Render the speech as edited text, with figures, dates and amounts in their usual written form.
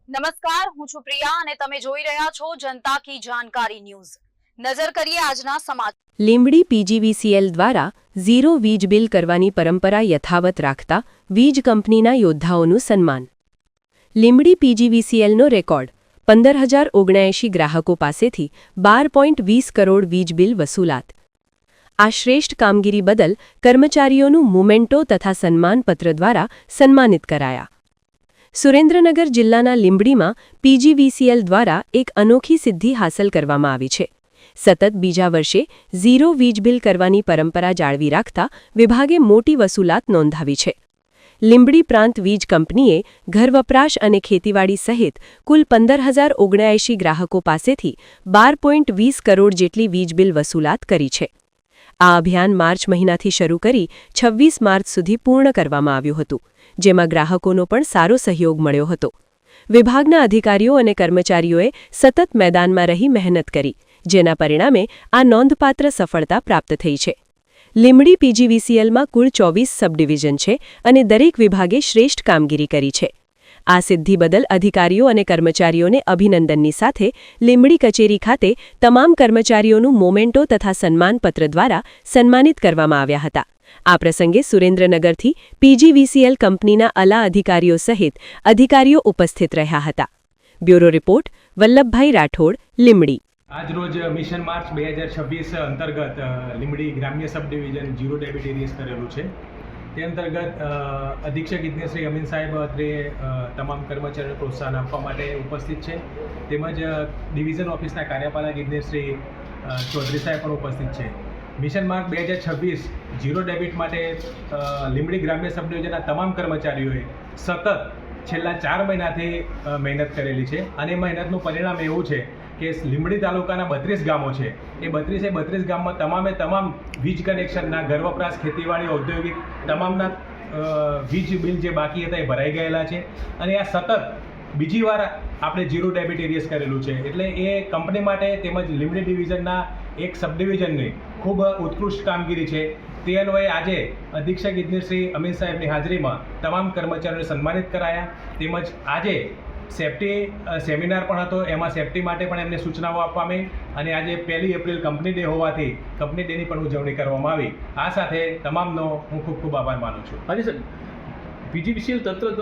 નમસ્કાર, હું છું પ્રિયા અને તમે જોઈ રહ્યા છો જનતા કી જાણકારી ન્યૂઝ। નજર કરીએ આજના સમાચાર। લીંબડી પીજીવીસીએલ દ્વારા ઝીરો વીજ બિલ કરવાની પરંપરા યથાવત રાખતા વીજ કંપનીના યોદ્ધાઓનું સન્માન। લીંબડી પીજીવીસીએલનો રેકોર્ડ 15,079 ગ્રાહકો પાસેથી 12.20 કરોડ વીજ બિલ વસૂલાત। આ શ્રેષ્ઠ કામગીરી બદલ કર્મચારીઓનું મોમેન્ટો તથા સન્માનપત્ર દ્વારા સન્માનિત કરાયા। સુરેન્દ્રનગર જિલ્લાના લીંબડીમાં પીજીવીસીએલ દ્વારા એક અનોખી સિદ્ધિ હાંસલ કરવામાં આવી છે। સતત બીજા વર્ષે ઝીરો વીજ બિલ કરવાની પરંપરા જાળવી રાખતા વિભાગે મોટી વસૂલાત નોંધાવી છે। લીંબડી પ્રાંત વીજ કંપનીએ ઘર વપરાશ અને ખેતીવાડી સહિત કુલ 15,079 ગ્રાહકો પાસેથી 12.20 કરોડ જેટલી વીજ બિલ વસૂલાત કરી છે। આ અભિયાન માર્ચ મહિનાથી શરૂ કરી 26 માર્ચ સુધી પૂર્ણ કરવામાં આવ્યું હતું, જેમાં ગ્રાહકોનો પણ સારો સહયોગ મળ્યો હતો। વિભાગના અધિકારીઓ અને કર્મચારીઓએ સતત મેદાનમાં રહી મહેનત કરી, જેના પરિણામે આ નોંધપાત્ર સફળતા પ્રાપ્ત થઈ છે। લીંબડી પીજીવીસીએલમાં કુલ 24 સબડિવિઝન છે અને દરેક વિભાગે શ્રેષ્ઠ કામગીરી કરી છે। આ સિદ્ધિ બદલ અધિકારીઓ અને કર્મચારીઓને અભિનંદનની સાથે લીંબડી કચેરી ખાતે તમામ કર્મચારીઓનું મોમેન્ટો તથા સન્માનપત્ર દ્વારા સન્માનિત કરવામાં આવ્યા હતા। આ પ્રસંગે સુરેન્દ્રનગરથી પીજીવીસીએલ કંપનીના આલા અધિકારીઓ સહિત અધિકારીઓ ઉપસ્થિત રહ્યા હતા। Bureau report Vallabhbhai Rathod, Limbdi. આજ રોજ મિશન માર્ચ 2026 અંતર્ગત લીંબડી ગ્રામ્ય સબ ડિવિઝન ઝીરો ડેબિટ એરિયસ કરેલું છે। તે અંતર્ગત અધિક્ષક ઇજનેર શ્રી અમીન સાહેબ અત્રે તમામ કર્મચારીઓને પ્રોત્સાહન આપવા માટે ઉપસ્થિત છે, તેમજ ડિવિઝન ઓફિસના કાર્યપાલક ઇજનેર શ્રી ચૌધરી સાહેબ પણ ઉપસ્થિત છે। મિશન માર્ચ 2026 ઝીરો ડેબિટ માટે લીંબડી ગ્રામ્ય સબ ડિવિઝનના તમામ કર્મચારીઓએ સતત છેલ્લા 4 મહિનાથી મહેનત કરેલી છે અને મહેનતનું પરિણામ એવું છે કે લીંબડી તાલુકાના 32 ગામો છે, એ 32 ગામમાં તમામ વીજ કનેક્શનના ઘર વપરાશ, ખેતીવાડી, ઔદ્યોગિક તમામના વીજ બિલ જે બાકી હતા એ ભરાઈ ગયેલા છે અને આ સતત બીજી વાર આપણે ઝીરો ડેબિટ એરિયસ કરેલું છે। એટલે એ કંપની માટે તેમજ લીંબડી ડિવિઝનના એક સબ ડિવિઝનની ખૂબ ઉત્કૃષ્ટ કામગીરી છે। તે અન્વયે આજે અધિક્ષક ઇજનેર શ્રી અમીન સાહેબની હાજરીમાં તમામ કર્મચારીઓને સન્માનિત કરાયા, તેમજ આજે સેફ્ટી સેમિનાર પણ હતો, એમાં સેફ્ટી માટે પણ એમને સૂચનાઓ આપવામાં અને આજે 1 એપ્રિલ કંપની ડે હોવાથી કંપની ડેની પણ ઉજવણી કરવામાં આવી। આ સાથે તમામનો હું ખૂબ આભાર માનું છું। હાજી સર, પીજીવીસીએલ તંત્ર